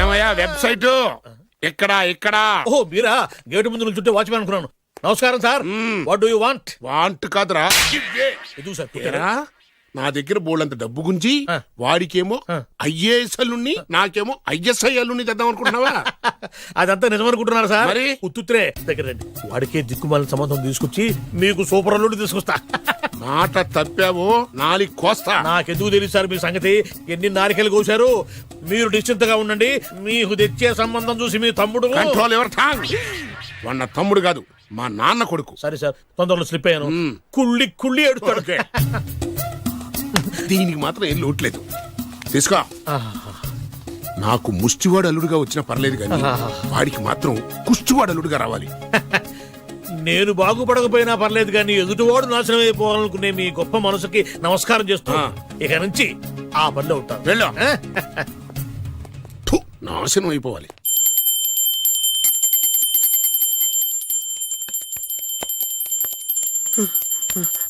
ఏమయ్యా వెబ్సైట్ ఎక్కడా ఎక్కడా? ఓ మీరా? గేటు ముందు నుంచుంటే వాచ్మెన్ అనుకున్నాను. నమస్కారం sir. What do you want? Want కాదురా, ఎదుగు సార్. ఏరా, నా దగ్గర బోళ్ళంత డబ్బు గుంచి వాడికేమో ఐఏఎస్ అల్లుణ్ణి, నాకేమో ఐఎస్ఐ అల్లుణ్ణి తెద్దాం అనుకుంటున్నావా? అదంతా నిజమనుకుంటున్నారు సార్. మరి ఉత్తుత్రే దగ్గర రండి. వాడికే దిక్కుమాలిన సంబంధం తీసుకొచ్చి మీకు సూపర్ అల్లుడు తీసుకొస్తా. మాట తప్పావో నాలికి కోస్తా. నాకెందుకు తెలియదు సార్ మీ సంగతి. ఎన్ని నారికలు కోశారు. మీరు నిశ్చింతగా ఉండండి. మీకు తెచ్చే సంబంధం చూసి మీ తమ్ముడు కంట్రోల్ ఎవర్ థాంగ్. వాడు నా తమ్ముడు కాదు, మా నాన్న కొడుకు. సరే సార్, తొందరలో స్లిప్ అయ్యాను. కుళ్ళి కుళ్ళి ఏడుస్తాడు. దీనికి మాత్రం ఏం లోట్లేదు. తీసుకో. నాకు ముష్టివాడు అల్లుడుగా వచ్చినా పర్లేదు కానీ వాడికి మాత్రం కుష్టివాడు అల్లుడుగా రావాలి. నేను బాగుపడకపోయినా పర్లేదు కానీ ఎదుటివాడు నాశనం అయిపోవాలనుకునే మీ గొప్ప మనసుకి నమస్కారం చేస్తున్నా. ఇక నుంచి ఆ పనిలో ఉంటాను. వెళ్ళు. నాశనం అయిపోవాలి.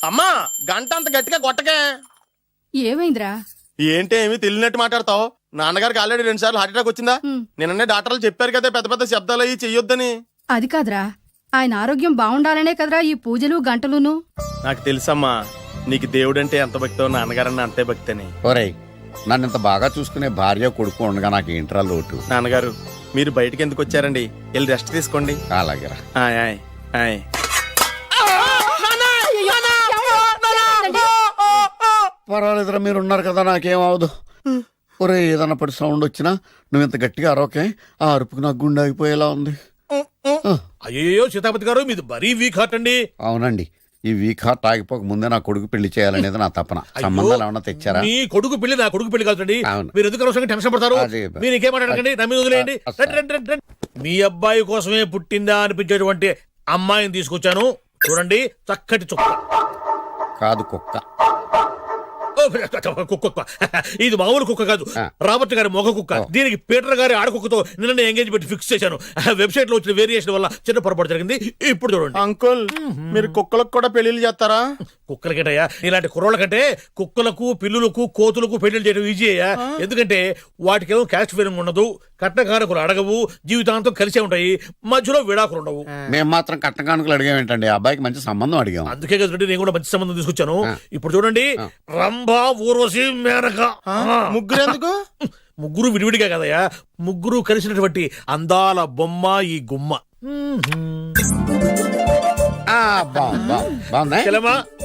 అమ్మా, గంట అంత గట్టిగా కొట్టకే. ఏమైందిరా? ఏంటి ఏమి తెలియనట్టు మాట్లాడతావు? నాన్నగారికి ఆల్రెడీ 2 సార్లు హార్ట్ అటాక్ వచ్చిందా? నిన్ననే డాక్టర్లు చెప్పారు కదా పెద్ద పెద్ద శబ్దాలు అయ్యి చెయ్యొద్దని. అది కాదురా, ఆయన ఆరోగ్యం బాగుండాలనే కదరా ఈ పూజలు గంటలును. నాకు తెలుసమ్మా, నీకు దేవుడంటే ఎంత భక్తో నాన్నగారన్న అంతే భక్తి అని. ఒరేయ్, నన్ను ఇంత బాగా చూసుకునే భార్య కొడుకు ఉండగా నాకు ఏంట్రా లోటు? నాన్నగారు, మీరు బయటికి ఎందుకు వచ్చారండి? వెళ్ళి రెస్ట్ తీసుకోండి. అలాగేరా. ఆయ్ ఆయ్ ఆయ్. పర్వాలేదురా, మీరు ఉన్నారు కదా, నాకేం అవదు. ఒరే, ఏదన్నా పడి సౌండ్ వచ్చినా నువ్వు ఇంత గట్టిగా అరవకే. ఆ అరుపుకి నాకు గుండె ఆగిపోయేలా ఉంది. అయ్యో సీతాపతి గారు, మీది మరీ వీక్ హార్ట్ అండి. అవునండి, ఈ వీక్ హార్ట్ ఆగిపోక ముందే నా కొడుకు పెళ్లి చేయాలనేది నా తపన. సంబంధాలు ఏమన్నా తెచ్చారా? మీ కొడుకు పెళ్లి నా కొడుకు పెళ్లి కాదండి. మీరు ఎందుకు అవసరంగా టెన్షన్ పడతారు? మీరు ఇంకేమాటండి, నమ్మి వదిలేయండి. మీ అబ్బాయి కోసమే పుట్టిందా అనిపించేటువంటి అమ్మాయిని తీసుకొచ్చాను. చూడండి, చక్కటి చుక్క. కాదు, కుక్క. కుక్క. ఇది మామూలు కుక్క కాదు, రాబర్ట్ గారి మొగ కుక్క. దీనికి పీటర్ గారి ఆడకుక్కతో నిన్న ఎంగేజ్మెంట్ ఫిక్స్ చేశాను. వెబ్సైట్ లో వచ్చిన వేరియేషన్ వల్ల చిన్న పొరపాటు జరిగింది. ఇప్పుడు చూడండి. అంకుల్, మీరు కుక్కలకు కూడా పెళ్లిళ్ళు చేస్తారా? కుక్కలకేటయ్యా, ఇలాంటి కుర్రోళ్ళ కంటే కుక్కలకు, పిల్లులకు, కోతులకు పెళ్లి చేయడం ఈజీ అయ్యా. ఎందుకంటే వాటికేమో క్యాస్ట్ ఫీలింగ్ ఉండదు, కట్నకారకులు అడగవు, జీవితాంతం కలిసే ఉంటాయి, మధ్యలో విడాకులు ఉండవు. మేము మాత్రం కట్న కానుకలు అడిగామేంటండి? అబ్బాయికి మంచి సంబంధం అడిగాం. అందుకే కదండి నేను కూడా మంచి సంబంధం తీసుకొచ్చాను. ఇప్పుడు చూడండి, రంభా, ఊర్వశి, మేనక. ముగ్గురు ఎందుకు? ముగ్గురు విడివిడిగా కదయ్యా, ముగ్గురు కలిసినటువంటి అందాల బొమ్మ ఈ గుమ్మ.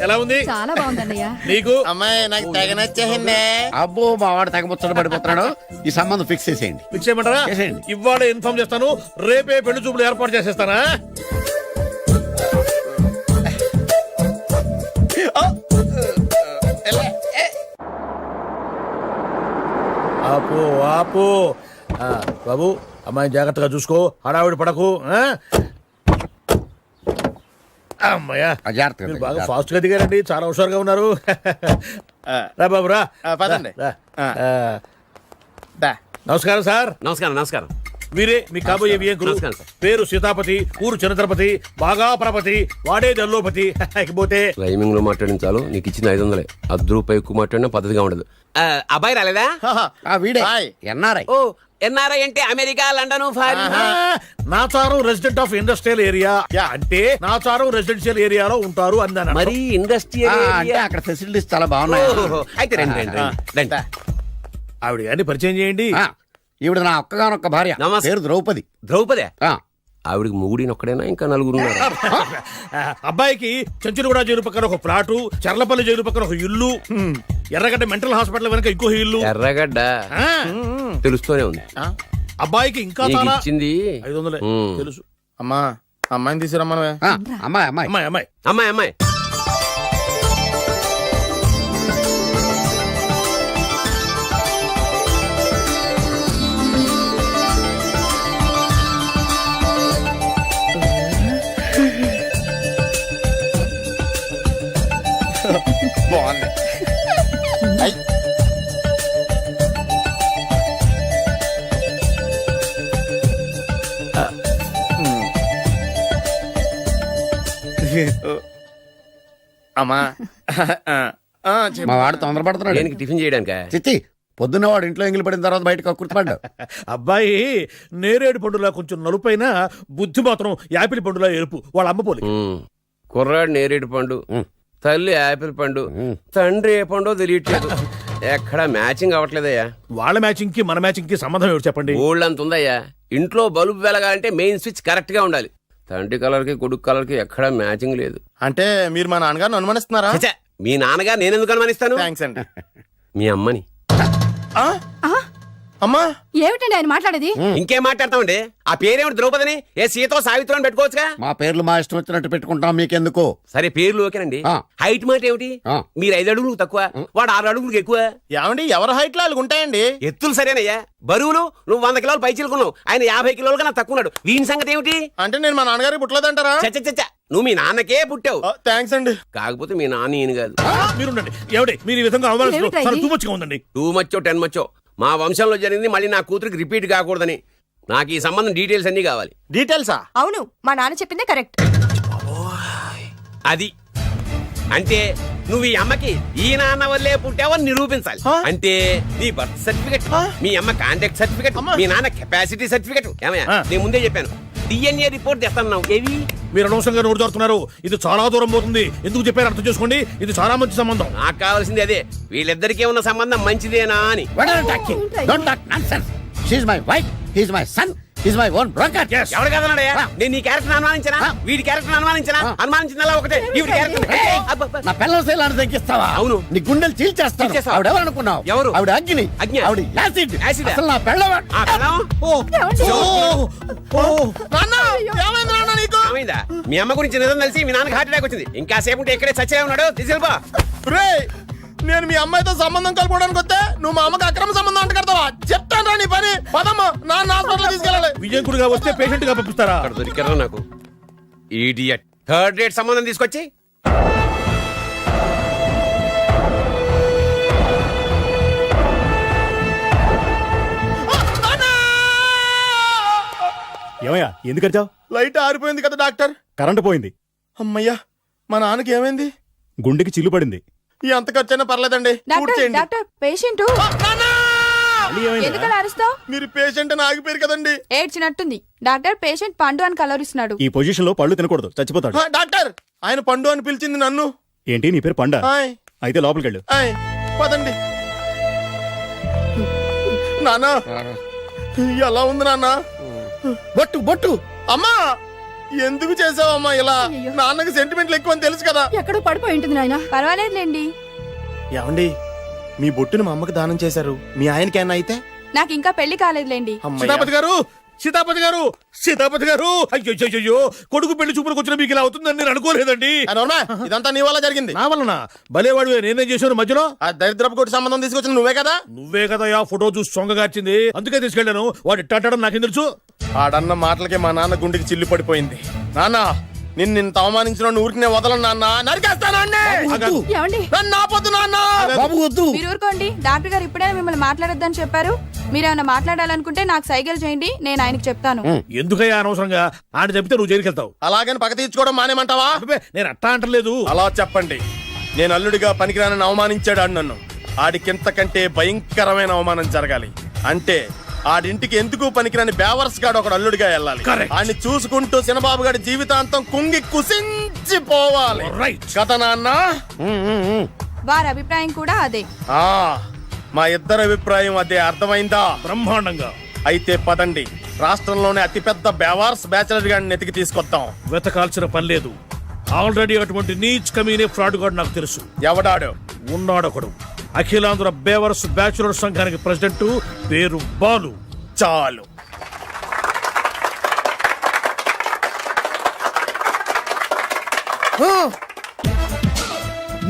ఎలా ఉంది? చాలా బాగుందన్నయ్య. నీకు? అమ్మాయి నాకు తెగ నచ్చేసిందే. అబ్బో, మా వాడు తెగ ముచ్చట పడిపోతున్నాడు. ఈ సంబంధం ఫిక్స్ చేసేయండి. ఫిక్స్ చేయమంటారా? ఇవాళ ఇన్ఫార్మ్ చేస్తాను, రేపే పెళ్లి చూపులు ఏర్పాటు చేసేస్తానా? ఆపు ఆపు. బాబు, అమ్మాయి జాగ్రత్తగా చూసుకో, హడావిడి పడకు. అమ్మాయ్యా, మీరు బాగా ఫాస్ట్ గా దిగారండి, చాలా హుషారుగా ఉన్నారు. రా బాబు రా. పదండి. నమస్కారం సార్. నమస్కారం. నమస్కారం. వీరే మీ కాబోయే వియంకులు. పేరు సీతాపతి, ఊరు చంద్రపతి, బాగా ప్రపతి, వాడే దల్లోపతి. ఇకపోతే రైమింగ్ లో మాట్లాడించాలు. నీకు ఇచ్చిన 500 ₹10 ఎక్కువ మాట్లాడినా పద్ధతిగా ఉండదు. అబ్బాయి రాలేదా? ఎన్ఆర్ఐ. ఓ, ఎన్ఆర్ఐ అంటే America, London, Nacharam resident of industrial area. అంటే నాచారం రెసిడెన్షియల్ ఏరియాలో ఉంటారు అన్నాను. మరి ఇండస్ట్రియల్ అంటే అక్కడ ఫెసిలిటీస్ చాలా బాగున్నాయి. అయితే రండి. ఆవిడ గారిని పరిచయం చేయండి. ఈవిడ నా ఒక్కగానొక్క భార్య, పేరు ద్రౌపది. ద్రౌపదే? ఆవిడకి మొగుడిని ఒక్కడైనా ఇంకా 4 ఉన్నారు. అబ్బాయికి చెంచులగూడ జైలు పక్కన ఒక ప్లాటు, చర్లపల్లి జైలు పక్కన ఒక ఇల్లు, ఎర్రగడ్డ మెంటల్ హాస్పిటల్ వెనక ఇంకో ఇల్లు. ఎర్రగడ్డ తెలుస్తూనే ఉంది. అబ్బాయికి ఇంకా ఇచ్చింది 500 తెలుసు. అమ్మా, అమ్మాయిని తీసుకురమ్మా. అమ్మాయి అమ్మాయి అమ్మాయి అమ్మాయి అమ్మాయి అమ్మాయి. బాగుంది. అమ్మా, మా వాడు తొందరపడుతున్నాడు. దేనికి టిఫిన్ చేయడానికా? చిచ్చి పొద్దున్న వాడు ఇంట్లో ఎంగిలి పడిన తర్వాత బయటకు కుర్తుపడ్డాడు. అబ్బాయి నేరేడు పండులా కొంచెం నలుపైన, బుద్ధి మాత్రం యాపిల్ పండులా ఎరుపు. వాళ్ళ అమ్మ పోలి. కుర్రాడు నేరేడు పండు, తల్లి యాపిల్ పండు, తండ్రి ఏ పండో తెలియట్లేదు. ఎక్కడ మ్యాచింగ్ అవ్వట్లేదయ్యా. వాళ్ళ మ్యాచింగ్ కి మన మ్యాచింగ్ కి సంబంధం ఏమిటి చెప్పండి? ఊళ్ళంత ఉందయ్యా. ఇంట్లో బల్బు వెలగాలంటే మెయిన్ స్విచ్ కరెక్ట్ గా ఉండాలి. తండ్రి కలర్ కి కొడుకు కలర్ కి ఎక్కడ మ్యాచింగ్ లేదు. అంటే మీరు మా నాన్నగారిని అనుమానిస్తున్నారా? ఛ, మీ నాన్నగారు నేనెందుకు అనుమానిస్తాను? థ్యాంక్స్ అండి. మీ అమ్మని. ఆ? అమ్మా ఏమిటండి ఆయన మాట్లాడేది? ఇంకేం మాట్లాడతామండి? ఆ పేరేమిటి ద్రౌపదిని? ఏ సీతో సావిత్రి అని పెట్టుకోవచ్చుగా. మా పేర్లు మా ఇష్టం వచ్చినట్టు పెట్టుకుంటాం, మీకెందుకు? సరే పేర్లు ఓకేనండి. ఆ. హైట్ మాట ఏమిటి? ఆ. మీరు 5 అడుగులు తక్కువ, వాడు 6 అడుగులకు ఎక్కువ. ఏమండి ఎవరి హైట్ లో వాళ్ళకి ఉంటాయండి. ఎత్తులు సరేనయ్యా. బరువులు నువ్వు 100 కిలోలు పై చిలుకున్నావు, ఆయన 50 కిలోలు కన్నా తక్కున్నాడు. వీని సంగతి ఏమిటి? అంటే నేను మా నాన్నగారికి పుట్టలేదంటారా? చచ్చ నువ్వు మీ నాన్నకే పుట్టావు. థ్యాంక్స్ అండి. కాకపోతే మీ నాన్న ఈయన కాదు. మీరుండండి. ఏమిటి మీరు ఈ విధంగా ఏమిటా ఇది? అవమానిస్తూ ఉందండి. 2 మచ్చో 10 మచ్చో మా వంశంలో జరిగింది మళ్ళీ నా కూతురికి రిపీట్ కాకూడదని నాకు ఈ సంబంధం డీటెయిల్స్ అన్ని కావాలి. డీటెయిల్సా? అవును మా నాన్న చెప్పిందే కరెక్ట్. అది అంటే నువ్వు ఈ అమ్మకి ఈ నాన్న వల్లే పుట్టావని నిరూపించాలి. అంటే నీ బర్త్ సర్టిఫికెట్, మీ అమ్మ కాంటాక్ట్ సర్టిఫికెట్, మీ నాన్న కెపాసిటీ సర్టిఫికెట్. ఏమయ్యా నేను ముందే చెప్పాను DNA రిపోర్ట్ తెస్తాను. ఏవి మీరు అనవసరంగా నోరు జారుతున్నారు. ఇది చాలా దూరం పోతుంది. ఎందుకు చెప్పారు అర్థం చేసుకోండి. ఇది చాలా మంచి సంబంధం. నాకు కావాల్సింది అదే, వీళ్ళిద్దరికీ ఉన్న సంబంధం మంచిదేనా అని. What are you talking? Don't talk nonsense. She's my wife, he's my son, he's my own broker. ఎవరు కదన్నాడయ్యా? నేను నీ క్యారెక్టర్ అనుమానించనా? వీడి క్యారెక్టర్ అనుమానించనా? అనుమానించిందల్లా ఒకటే. వీడి క్యారెక్టర్ నా పిల్లల శైలాన్ని తగ్గిస్తావా? అవును. నీ గుండెలు చీల్చేస్తాను. చీల్చేస్తావా? ఆవిడ ఎవరు అనుకున్నావు? ఎవరు? ఆవిడ అగ్ని. అగ్ని? ఆవిడ యాసిడ్. యాసిడా? అసలు నా పిల్లవ ఆ పిల్లం? ఏమైంది నాన్న నీకు? ఏమైందా? మీ అమ్మ గురించి నిజం తెలిసి మీ నాన్నకి హార్ట్ అటాక్ వచ్చింది. ఇంకా సేపు ఉంటే ఇక్కడే చచ్చే ఉన్నాడు. తీసుకెళ్ళిపో. రేయ్, నేను మీ అమ్మాయితో సంబంధం కలుపుకోవడానికి వస్తే నువ్వు మా అమ్మకి అక్రమ సంబంధం అంట కడతావా? చెప్తాను రా నీ పని. పదమ్మా, నాన్న హాస్పిటల్ తీసుకెళ్ళాలి. విజయకుడిగా వస్తే పేషెంట్ గా పంపిస్తారా? అక్కడ దొరికారా నాకు ఈడియట్. 3rd రేట్ సంబంధం తీసుకొచ్చి ఏమయ్యా ఎందుకు అరిచావు? లైట్ ఆరిపోయింది కదా డాక్టర్. కరెంటు పోయింది. అమ్మయ్యా, మా నాన్నకి ఏమైంది? గుండెకి చిల్లు పడింది. ఎంత ఖర్చైనా పర్లేదండి. డాక్టర్ డాక్టర్ పేషెంట్ ఎందుకలా అరుస్తావు? మీరు పేషెంట్ అని ఆగిపోయారు కదండి. ఏడ్చినట్టుంది. డాక్టర్ పేషెంట్ పండు అని కలవరిస్తున్నాడు. ఈ పొజిషన్ లో పళ్ళు తినకూడదు, చచ్చిపోతాడు. డాక్టర్, ఆయన పండు అని పిలిచింది నన్ను. ఏంటి నీ పేరు పండా? ఆయ్, అయితే లోపలికి వెళ్ళు. ఆయ్, పదండి. నాన్న ఎలా ఉంది నాన్న? బొట్టు బొట్టు. అమ్మా ఎందుకు చేసావమ్మా ఇలా? అయ్యో. నాన్నకి సెంటిమెంట్లు ఎక్కువ అని తెలుసు కదా. ఎక్కడో పడిపోయి ఉంటుంది నాయన. పర్వాలేదులేండి. ఏమండి, మీ బొట్టును మా అమ్మకి దానం చేశారు. మీ ఆయనకి ఏమన్నా అయితే? నాకు ఇంకా పెళ్లి కాలేదులేండి. అమ్మయ్య. సీతాపతి గారు, సీతాపతి గారు, సీతాపతి గారు. అయ్యో, కొడుకు పెళ్లి చూపులకు వచ్చిన మీకు ఇలా అవుతుందని నేను అనుకోలేదండి. ఆ నోర్మా, ఇదంతా నీ వల్ల జరిగింది. నా వలన భలేవాడు. నేనేం చేశాను మధ్యలో? ఆ దరిద్రపు కొట్టి సంబంధం తీసుకొచ్చిన నువ్వే కదా. నువ్వే కదా ఆ ఫోటో చూసి సొంగగార్చింది. అందుకే తీసుకెళ్ళాను. వాడు ఇట్టాడడం నాకేం తెలుసు? ఆడన్న మాటలకి మా నాన్న గుండెకి చిల్లు పడిపోయింది. నాన్న, నిన్ను అవమానించిన ఊరికి నేను వదలను నాన్న. నరికేస్తాను అన్నే. ఏమండి? నన్ను ఆపొద్దు నాన్న. బాబు వద్దు. మీరు ఊరుకోండి. డాక్టర్ గారు ఇప్పుడే మిమ్మల్ని మాట్లాడొద్దని చెప్పారు. మీరేమైనా మాట్లాడాలనుకుంటే నాకు సైగలు చేయండి, నేను ఆయనకు చెప్తాను. ఎందుకయ్యా అనవసరంగా? ఆయన చెప్తే నువ్వు జైలుకి వెళ్తావు. అలాగని పక్క తీర్చుకోవడం మానేమంటావా? అబ్బే, నేను అట్టా అంటలేదు. అలా చెప్పండి. నేను అల్లుడిగా పనికిరానని అవమానించాడు ఆడు నన్ను. ఆడికింతకంటే భయంకరమైన అవమానం జరగాలి. అంటే ఆడింటికి ఎందుకు పనికిరాని బేవర్స్ గాడు ఒకడు అల్లుడిగా వెళ్ళాలి. Correct. ఆడిని చూసుకుంటూ చిన్నబాబు గారి జీవితాంతం కుంగి కుసించిపోవాలి. Right. కదా నాన్న? వారి అభిప్రాయం కూడా అదే. ఆ, మా ఇద్దరి అభిప్రాయం అదే. అర్థమైందా? బ్రహ్మాండంగా. అయితే పదండి, రాష్ట్రంలోనే అతిపెద్ద బేవార్స్ బ్యాచిలర్ గాడిని ఎతికి తీసుకొద్దాం. వెతకాల్సిన పని లేదు. ఆల్రెడీ అటువంటి నీచ్ కమీనే ఫ్రాడ్ గాడు నాకు తెలుసు. ఎవడాడు? ఉన్నాడొకడు. అఖిలాంధ్ర బేవర్స్ బ్యాచులర్ సంఘానికి ప్రెసిడెంట్, పేరు బాలు. చాలు.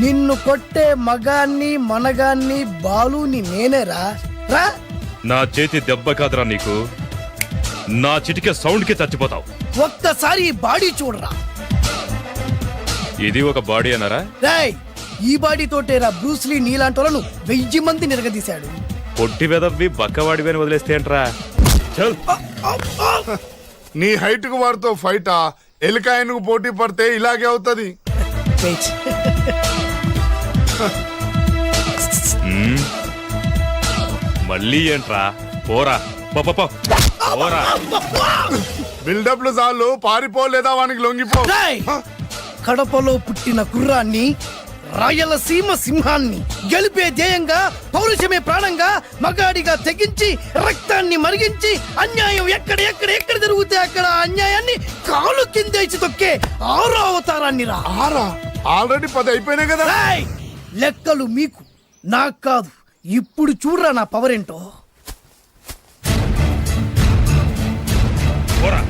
నిన్ను కొట్టే మగాన్ని మనగాన్ని బాలుని నేనేరా. రా. నా చేతి దెబ్బ కాదురా నీకు, నా చిటికే సౌండ్ కి చచ్చిపోతావు. ఒక్కసారి ఈ బాడీ చూడరా. ఇది ఒక బాడీ అన్నారా? రాయ్, ఈ బాడీ తోటేరా బ్రూస్లీ నీలాంటి వాళ్ళను 1000 మంది నిరగదీశాడు. పొట్టి వెదవ్వి బక్కవాడివని వదిలేస్తే ఏంట్రా? చల్. నీ హైట్ కు వారితో ఫైటా? ఎలికాయనకు పోటీ పడితే ఇలాగే అవుతుంది. వెయిట్. మళ్ళీ ఏంట్రా పోరా పో, పో, పో. పోరా బిల్డప్లు చాలు పారిపోలేదా వానికి లొంగిపో. రేయ్! కడపలో పుట్టిన కుర్రాన్ని, రాయలసీమ సింహాన్ని గెలిపే ధ్యేయంగా, పౌరుషమే ప్రాణంగా, మగాడిగా తెగించి రక్తాన్ని మరిగించి అన్యాయం ఎక్కడ ఎక్కడ ఎక్కడ జరుగుతే అక్కడ అన్యాయాన్ని కాలు కిందేసి తొక్కే ఆరో అవతారాన్ని రా. ఆల్రెడీ 10 అయిపోయినాయి కదా. రేయ్! లెక్కలు మీకు నాకు కాదు. ఇప్పుడు చూడరా నా పవర్ ఏంటో. పోరా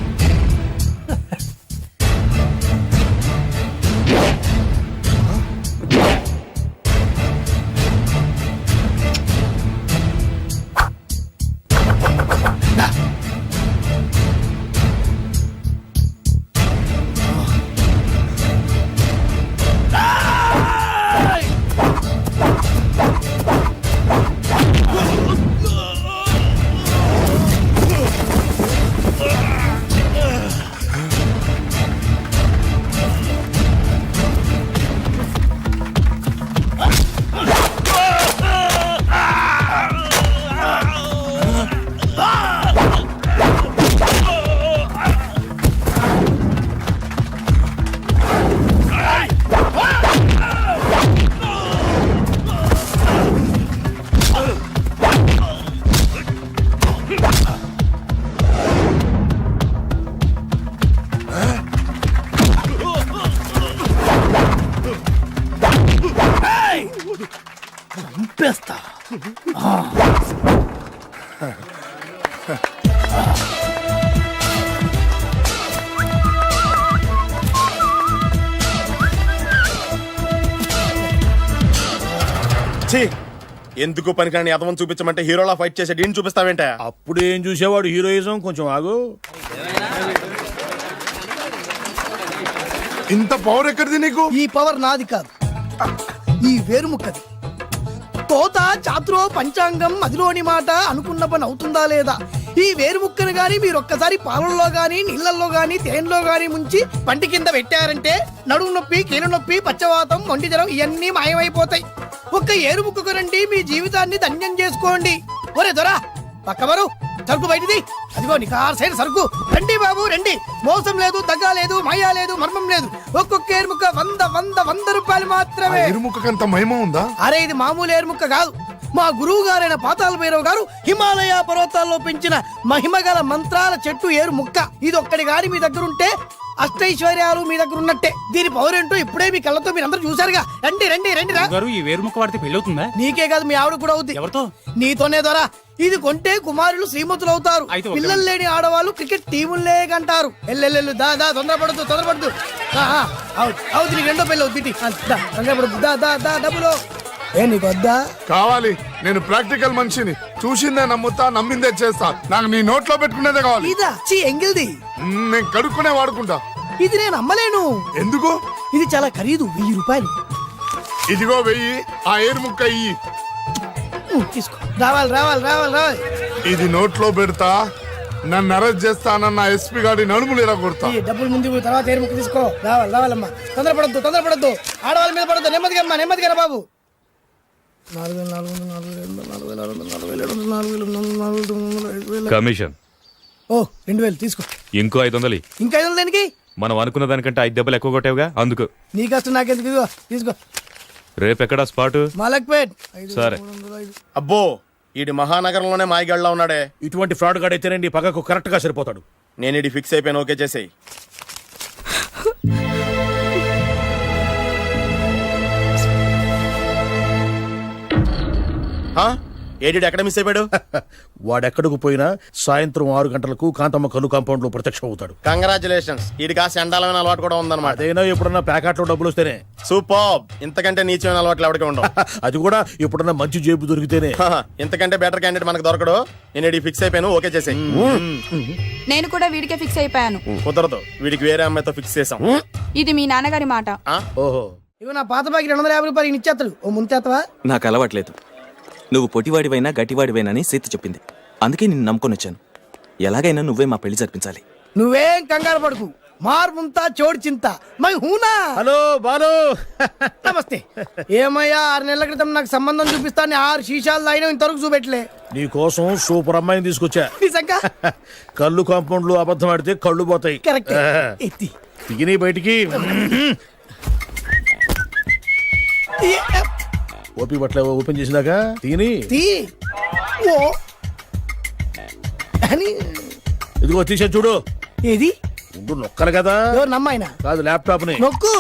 చంపేస్తా. ఛీ, ఎందుకు పనికిరాని అదవం చూపించమంటే హీరోలా ఫైట్ చేసే డీన్ చూపిస్తావేంట? అప్పుడు ఏం చూసేవాడు హీరోయిజం. కొంచెం ఆగు. ఇంత పవర్ ఎక్కడిది నీకు? ఈ పవర్ నాది కాదు, ఈ వేరుముక్కది. తోత చాతురో పంచాంగం మదిలోని మాట అనుకున్న పని అవుతుందా లేదా? ఈ వేరుముక్కను గాని మీరు ఒక్కసారి పాలల్లో గాని నీళ్లలో గాని తేనెలో గాని ముంచి పంటి కింద పెట్టారంటే నడుము నొప్పి, కీలు నొప్పి, పచ్చవాతం, మొండి జ్వరం ఇవన్నీ మాయమైపోతాయి. ఒక్క ఏరుముక్కకు రండి, మీ జీవితాన్ని ధన్యం చేసుకోండి. ఒరే దొరా పక్కవరు, సరుకు బయటిది. అదిగో నికార్సైన సరుకు. రండి బాబు రండి. మోసం లేదు, దగ్గ లేదు, మాయా లేదు, మర్మం లేదు. ఒక్కొక్క ఏరుముక్క 100 రూపాయలు మాత్రమే. ఇరుముఖకంత మహిమ ఉందా? అరే ఇది మామూలు ఏరుముక్క కాదు. మా గురువు గారైన పాతాళ భైరవ్ గారు హిమాలయ పర్వతాల్లో పెంచిన మహిమగల మంత్రాల చెట్టు ఏరు ముక్క. ఇది ఒక్కడి గాని మీ దగ్గర ఉంటే అష్టైశ్వర్యాలు మీ దగ్గర ఉన్నట్టే. దీని పవర్ ఏంటో ఇప్పుడే మీ కళ్ళతో మీరు అందరూ చూసారుగా. రండి రండి రండి రా. ఈ వేరుముక్క వాడితే పెళ్లి అవుతుందా? నీకే కాదు, మీ ఆవిడ కూడా అవుద్ది. ఎవరితో? నీతోనే ద్వారా. ఇది కొంటే కుమారులు శ్రీమంతులు అవుతారు. పిల్లలు లేని ఆడవాళ్ళు క్రికెట్ టీములే కంటారు. ఎల్లెల్లెల్లు దా దా, తొందరపడద్దు. అవుతుంది, నీకు రెండో పెళ్ళి అవుతుంది. తొందరపడద్దు, దా దా దా. డబ్బులు ఏ నీకు వద్దా? కావాలి. నేను ప్రాక్టికల్ మనిషిని. చూసిందే నమ్ముతా, నమ్మిందే చేస్తా. నాకు నీ నోట్లో పెట్టుకునేదే కావాలి. ఇదా చీ ఎంగిల్ది. నేను కడుక్కునే వాడుకుంటా. ఇది నేను అమ్మలేను. ఎందుకు? ఇది చాలా ఖరీదు, 1000 రూపాయలు. ఇదిగో 1000. ఆ ఏరు ముక్క ఇయ్యి. తీసుకో. రావాలి. ఇది నోట్లో పెడతా. నన్ను అరెస్ట్ చేస్తానన్న ఎస్పీ గారి నడుములు ఇలా కొడతా. ఈ డబ్బులు ముందు తర్వాత ఏరు ముక్క తీసుకో. రావాలమ్మా. తొందరపడద్దు. ఆడవాళ్ళ మీద పడద్దు. నెమ్మదిగా రా బాబు. 4,000 కమిషన్ ఓ 2,000 తీసుకో. ఇంకో 500. ఇంకా 500 దేనికి? మనం అనుకున్న దానికంటే 5 దెబ్బలు ఎక్కువ కొట్టావుగా, అందుకు. నీ కష్టం నాకెందుకు? ఇదిగో తీసుకో. రేపెక్కడా స్పాటు? మలక్పేట్. సరే. అబ్బో, ఈడి మహానగరంలోనే మాయగాళ్ళ ఉన్నాడే. ఇటువంటి ఫ్రాడ్ గాడు అయితేనండి పగకు కరెక్ట్ గా సరిపోతాడు. నేను ఇది ఫిక్స్ అయిపోయాను. ఓకే చేసేయి. ఏడి ఎక్కడ మిస్ అయిపోయాడు? వాడెక్కడికి పోయినా సాయంత్రం 6 గంటలకు కాంతమ్మ కలు కాంపౌండ్ లో ప్రత్యక్షం అవుతాడు. కంగ్రాచులేషన్స్. ఈడికి ఆ చండాలమైన అలవాటు కూడా ఉందన్నమాట. అదైనా ఎప్పుడన్నా ప్యాకెట్ లో డబ్బులు వస్తేనే. సూపర్. ఇంతకంటే నీచమైన అలవాట్లు ఎవరికి ఉండవు. అది కూడా ఎప్పుడన్నా మంచి జేబు దొరికితేనే. ఇంతకంటే బెటర్ క్యాండిడేట్ మనకు దొరకడు. నేను ఇది ఫిక్స్ అయిపోయాను. ఓకే చేసేయి. నేను కూడా వీడికే ఫిక్స్ అయిపోయాను. కుదరదు, వీడికి వేరే అమ్మాయితో ఫిక్స్ చేసాం. ఇది మీ నాన్నగారి మాట. ఓహో, ఇవి నా పాత బాకి 250 రూపాయలు ఇచ్చేస్తాడు. ఓ ముంచేస్తావా? నాకు అలవాట్లేదు. నువ్వు పొటివాడివైనా గట్టివాడివైనా సీత చెప్పింది. అందుకే నిన్ను నమ్ముకొని వచ్చాను. ఎలాగైనా నువ్వే మా పెళ్లి జరిపించాలి. నువ్వేం కంగారు పడుకు. మార్ ముంతా చోడ్ చింత మై హూనా. హలో బాలు. నమస్తే. ఏమయ్యా 6 నెలల క్రితం నాకు సంబంధం చూపిస్తాను 6 శీషాలు తాగినా ఇంతవరకు చూపెట్టలే. నీ కోసం సూపర్ అమ్మాయిని తీసుకొచ్చా. నిజంగా కళ్ళు కాంపౌండ్ లో అబద్ధం ఆడితే కళ్ళు పోతాయి. కరెక్ట్. ఎత్తి తిగిని బయటికి ఓపి బట్ల ఓపెన్ చేసినాక తిని తీ. ఓ అని ఇదిగో తీసే చూడు. ఏది ఉండు నొక్కలు కదా. ఎవరు నమ్మాయినా కాదు ల్యాప్టాప్ ని నొక్కు.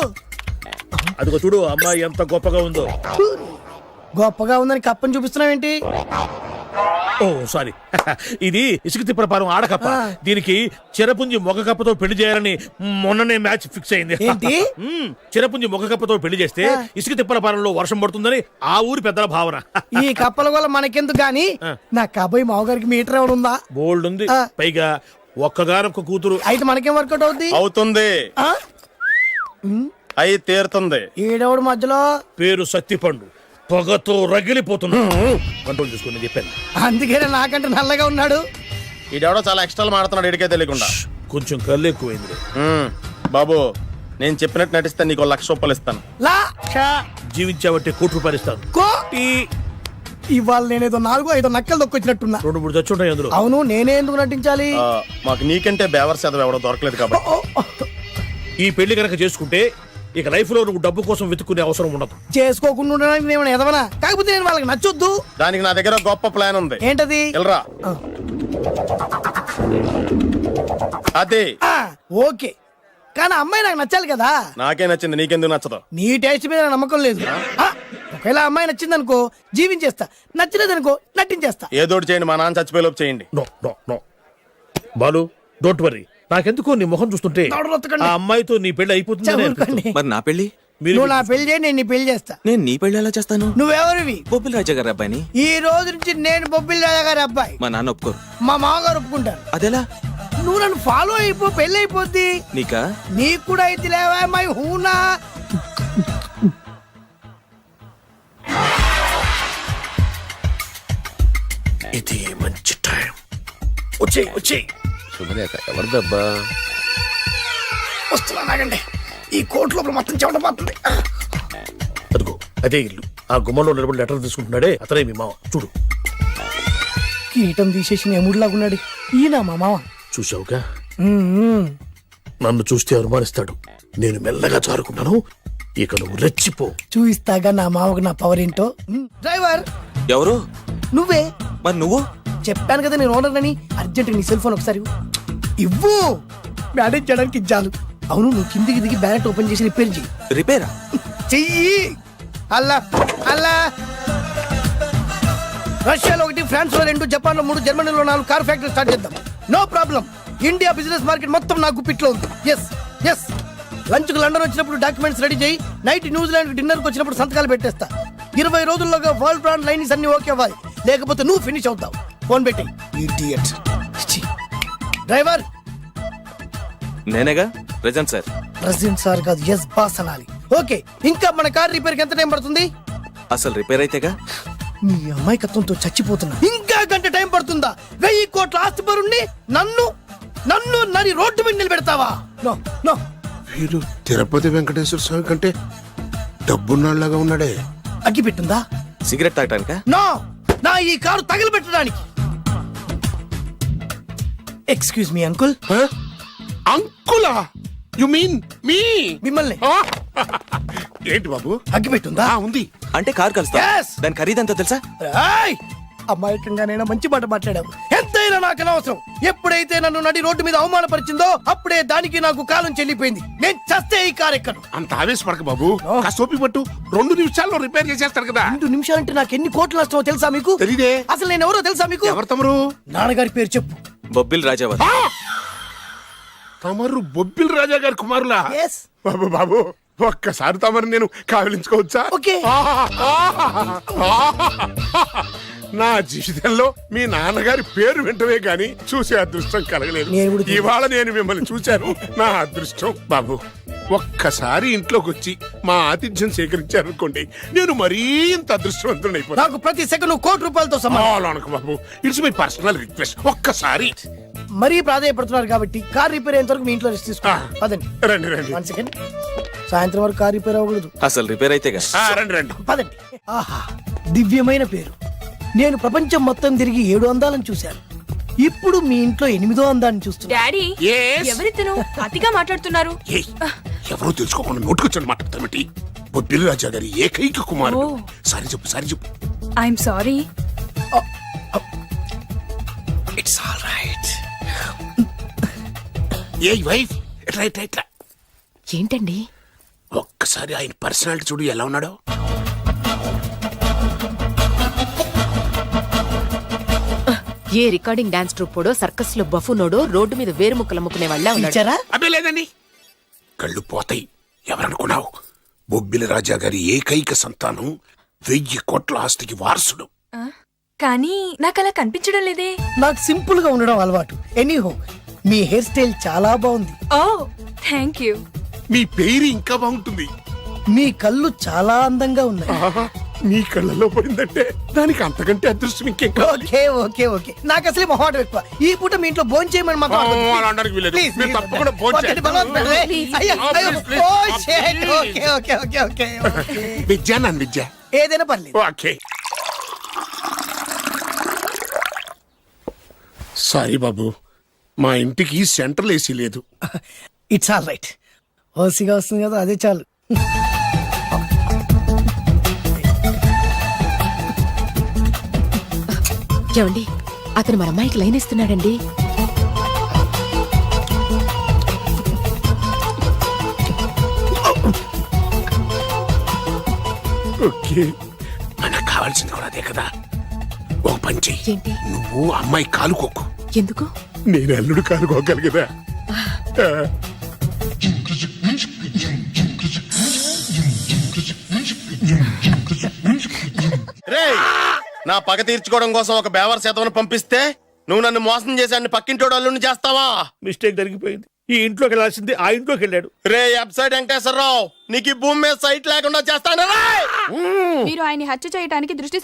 అదిగో చూడు అమ్మాయి ఎంత గొప్పగా ఉందో. గొప్పగా ఉందని కప్పని చూపిస్తున్నావేంటి? ఓ సారీ. ఇది ఇసుక తిప్పలపాలెం ఆడకప్ప. దీనికి చిరపుంజి మొగ కప్పతో పెళ్లి చేయాలని మొన్ననే మ్యాచ్ ఫిక్స్ అయింది. ఏంటి? చిరపుంజి మొగ కప్పతో పెళ్లి చేస్తే ఇసుక తిప్పలపాలెంలో వర్షం పడుతుందని ఆ ఊరి పెద్దల భావన. ఈ కప్పల వల్ల మనకెందుకు గాని నా కాబోయే మావగారికి మీటర్ ఎవరు ఉందా? బోల్డ్ ఉంది. పైగా ఒక్కగానొక్క కూతురు. అయితే మనకేం వర్కౌట్ అవుద్ది? అవుతుంది. ఆ? అయి తీరుతుంది. ఈడెవడు మధ్యలో? పేరు సత్తిపండు. పొగతో రగిలిపోతున్నా. కంట్రోల్ చేసుకుని చెప్పాను. అందుకే నాకంటే నల్లగా ఉన్నాడు. ఈడెవడో చాలా ఎక్స్ట్రా మాడుతున్నాడు ఇడికే తెలియకుండా. కొంచెం కళ్ళు ఎక్కువైంది. బాబు నేను చెప్పినట్టు నటిస్తే నీకు 1,00,000 రూపాయలు ఇస్తాను. జీవించావంటే ₹1,00,000 ఇస్తాను. ఇవాళ నేనేదో 4-5 నక్కలు దొక్కొచ్చినట్టున్నా. 2-3 చచ్చుంటాయి అందులో. అవును నేనే ఎందుకు నటించాలి? మాకు నీకంటే బేవర్ చదువు ఎవడో దొరకలేదు కాబట్టి. ఈ పెళ్లి కనుక చేసుకుంటే ఇక లైఫ్ లో నువ్వు డబ్బు కోసం వెతుక్కునే అవసరం ఉండదు. చేసుకోకుండా ఉండడానికి నేను ఎదవనా? కాకపోతే నేను వాళ్ళకి నచ్చొద్దు. దానికి నా దగ్గర గొప్ప ప్లాన్ ఉంది. ఏంటది? వెళ్ళరా. అదే ఓకే కానీ అమ్మాయి నాకు నచ్చాలి కదా. నాకే నచ్చింది నీకెందుకు నచ్చదు? నీ టేస్ట్ మీద నాకు నమ్మకం లేదు. ఒకవేళ అమ్మాయి నచ్చింది అనుకో జీవించేస్తా, నచ్చలేదనుకో నటించేస్తా. ఏదోటి చేయండి, మా నాన్న చచ్చిపోయేలోపు చేయండి. No no no Balu don't worry. నాకెందుకో నీ ముఖం చూస్తుంటే ఆ అమ్మాయితో నీ పెళ్లి అయిపోతుంది. మరి నా పెళ్లి? నువ్వు నా పెళ్లి చేయి, నేను నీ పెళ్లి చేస్తా. నేను నీ పెళ్లి ఎలా చేస్తాను? నువ్వెవరివి? బొబ్బిలి రాజా గారి అబ్బాయిని. ఈ రోజు నుంచి నేను బొబ్బిలి రాజా గారి అబ్బాయి. మా నాన్న ఒప్పుకోరు. మా మామగారు ఒప్పుకుంటారు. అదెలా? నువ్వు నన్ను ఫాలో అయిపో, పెళ్లి అయిపోద్ది. నీకా? నీకు కూడా అయితే లేవా మై హూనా. ఇది మంచి టైం. వచ్చేయ్ వచ్చేయ్. శుభలేఖ ఎవరిదబ్బా? వస్తున్నా నాగండి. ఈ కోర్టు లోపల మొత్తం చెమట పోతుంది. అదిగో అదే ఇల్లు. ఆ గుమ్మంలో నిలబడి లెటర్ తీసుకుంటున్నాడే అతనే మీ మామ. చూడు కీటం తీసేసిన ఎముడిలాగున్నాడు. ఈయన మా మామ. చూసావుగా? నన్ను చూస్తే అనుమానిస్తాడు. నేను మెల్లగా చారుకున్నాను. ఇక నువ్వు రెచ్చిపో. చూయిస్తాగా నా మామకు నా పవర్ ఏంటో. డ్రైవర్ ఎవరు? నువ్వే. మరి నువ్వు? చెప్పాను కదా నేను ఓనర్ అని. అర్జెంట్ నీ సెల్ ఫోన్ ఒకసారి ఇవ్వు. మేనేజ్ చేయడానికి ఇచ్చాను. అవును నువ్వు కిందికి దిగి బ్యాలెట్ ఓపెన్ చేసి రిపేర్ చెయ్యి. రిపేరా? చెయ్యి. అల్లా అల్లా. రష్యాలో 1, ఫ్రాన్స్ లో 2, జపాన్ లో 3, జర్మనీలో 4 కార్ ఫ్యాక్టరీ స్టార్ట్ చేద్దాం. No problem. India business market మొత్తం నా గుప్పిట్లో ఉంది. Yes yes. లంచ్ కు లండన్ వచ్చినప్పుడు డాక్యుమెంట్స్ రెడీ చేయి. నైట్ న్యూజిలాండ్ డిన్నర్ కు వచ్చినప్పుడు సంతకాలు పెట్టేస్తా. 20 రోజుల్లోగా వరల్డ్ బ్రాండ్ లైన్స్ అన్ని ఓకే అవ్వాలి. లేకపోతే నువ్వు ఫినిష్ అవుతావు. ఫోన్ పెట్టి. ఇడియట్. డ్రైవర్ నేనేగా ప్రెజెంట్ సార్. ప్రెసిడెంట్ సార్ కాదు, ఎస్ బాస్ అనాలి. ఓకే ఇంకా మన కార్ రిపేర్ కి ఎంత టైం పడుతుంది? అసలు రిపేర్ అయితేగా. మీ అమాయకత్వంతో చచ్చిపోతున్నా. ఇంకా గంట టైం పడుతుందా? 1000 కోట్ల ఆస్తి పరుణ్ణి నన్ను నన్ను నరి రోడ్డు మీద నిలబెడతావా? No no. వీడు తిరుపతి వెంకటేశ్వర స్వామి కంటే డబ్బున్నాళ్ళగా ఉన్నాడే. అగ్గి పెట్టుందా? సిగరెట్ తాగటానికా? నో, నా ఈ కారు తగలబెట్టడానికి. Excuse me uncle. అంకులా? You mean me? మిమ్మల్ని. ఏంటి బాబు? అగ్గి పెట్టుందా? ఉంది. అంటే కార్ కలుస్తా. Yes. దాని ఖరీదంతా తెలుసా? అమాయకంగానైనా మంచి మాట మాట్లాడావు. ఎంతైనా నాకు అనవసరం. ఎప్పుడైతే నన్ను నడి రోడ్డు మీద అవమానపరిచిందో అప్పుడే దానికి నాకు కాలం చెల్లిపోయింది. నేను చస్తే ఈ కారు ఎక్కను. అంత ఆవేశపడక బాబు. కాస్త ఓపిక పట్టు. 2 నిమిషాల్లో రిపేర్ చేసేస్తారు కదా. 2 నిమిషాలంటే నాకు ఎన్ని కోట్ల నష్టమో తెలుసా మీకు? తెలీదే. అసలు నేను ఎవరో తెలుసా మీకు? ఎవరు తమరు? నాన్నగారి పేరు చెప్పు. బొబ్బిల్ రాజావారు. తమరు బొబ్బిల్ రాజా గారి కుమారులా? Yes. బాబు బాబు ఒక్కసారి తమరు నేను కావలించుకోవచ్చా? ఓకే. నా జీవితంలో మీ నాన్నగారి పేరు వింటమే గాని చూసే అదృష్టం కలగలేదు. ఇవాళ నేను మిమ్మల్ని చూశాను. నా అదృష్టం. బాబు ఒక్కసారి ఇంట్లోకి వచ్చి మా ఆతిథ్యం సేకరించారనుకోండి, నేను మరీ ఇంత అదృష్టవంతుడైపోతాను. నాకు ప్రతి సెకండ్ ₹1,00,00,000 సమానం. బాబు ఇట్స్ మై పర్సనల్ రిక్వెస్ట్. ఒక్కసారి మరీ ప్రాధాన్యపడుతున్నారు కాబట్టి కార్ రిపేర్ అయ్యేంత వరకు మీ ఇంట్లో రెస్ట్ తీసుకోండి. పదండి. రండి రండి. One second. సాయంత్రం వరకు కార్ రిపేర్ అవ్వకూడదు. అసలు రిపేర్ అయితే రండి రండి. పదండి. ఆహా, దివ్యమైన పేరు. నేను ప్రపంచం మొత్తం తిరిగి 7 అందాలను చూశాను. ఇప్పుడు మీ ఇంట్లో 8వ అందాన్ని చూస్తున్నా. Daddy Yes? ఎవరితను అతిగా మాట్లాడుతున్నారు? ఏయ్, ఎవరో తెలుసుకోకుండా నోటుకొచ్చాడు మాట్లాడతామటి. బొబ్బిలి రాజా గారి ఏకైక కుమారుడు. సారీ చెప్పు, సారీ చెప్పు. I'm sorry. It's all right. A wife, ఇట్లా ఇట్లా ఇట్లా. ఏంటండి? ఒక్కసారి ఆయన పర్సనాలిటీ చూడు ఎలా ఉన్నాడో. ఏ రికార్డింగ్ డాన్స్ ట్రూపోడో సర్కస్ లో బఫునోడో రోడ్డు మీద వేరు ముక్కలు అమ్ముకునే వాళ్ళ ఉన్నాడు. ఇచ్చారా? అబ్బే లేదండి. కళ్ళు పోతాయి. ఎవరనుకున్నావు? బొబ్బిలి రాజా గారి ఏకైక సంతానం, 1000 కోట్ల ఆస్తికి వారసుడు. కానీ నాకు అలా కనిపించడం లేదే. నాకు సింపుల్ గా ఉండడం అలవాటు. ఎనీహో, మీ హెయిర్ స్టైల్ చాలా బాగుంది. ఓ థ్యాంక్ యూ. మీ పేరు ఇంకా బాగుంటుంది. మీ కళ్ళు చాలా అందంగా ఉన్నాయి. ఆహా, నీ కళ్ళలో పడిందంటే దానికి అంతకంటే అదృష్టం ఇంకేం కావాలి? ఓకే ఓకే ఓకే, నాకు అసలే మొహాటం ఎక్కువ. ఈ పూట మీ ఇంట్లో భోజనం చేయమని మాకు అలా అనడానికి వీల్లేదు. మీరు తప్పకుండా భోజనం చేయాలి. విద్య నన్ను విద్య ఏదైనా పర్లేదు. ఓకే. సారీ బాబు, మా ఇంటికి సెంట్రల్ ఏసీ లేదు. It's all right. ఓసిగా వస్తుంది కదా, అదే చాలు. ఏమండి, అతను మన అమ్మాయికి లైన్ ఇస్తున్నాడండి. ఓకే, మనకు కావాల్సింది కూడా అదే కదా. ఒక పని చెయ్యి. ఏంటి? నువ్వు అమ్మాయి కాలుకోకు, ఎందుకు? నేను అల్లుడు కాలుకోగలి కదా. రేయ్, నా పగ తీర్చుకోవడం కోసం ఒక బేవర్ శాతం పంపిస్తే నువ్వు నన్ను మోసం చేశాన్ని పక్కింటోడు అల్లుని చేస్తావా? మిస్టేక్ జరిగిపోయింది. ఈ ఇంట్లోకి వెళ్ళాల్సింది ఆ ఇంట్లోకి వెళ్ళాడు. రే వెబ్సైట్ వెంకటేశ్వరరావు, నీకు ఈ భూమి మీద సైట్ లేకుండా చేస్తాను. మీరు ఆయన హత్య చేయడానికి దృష్టి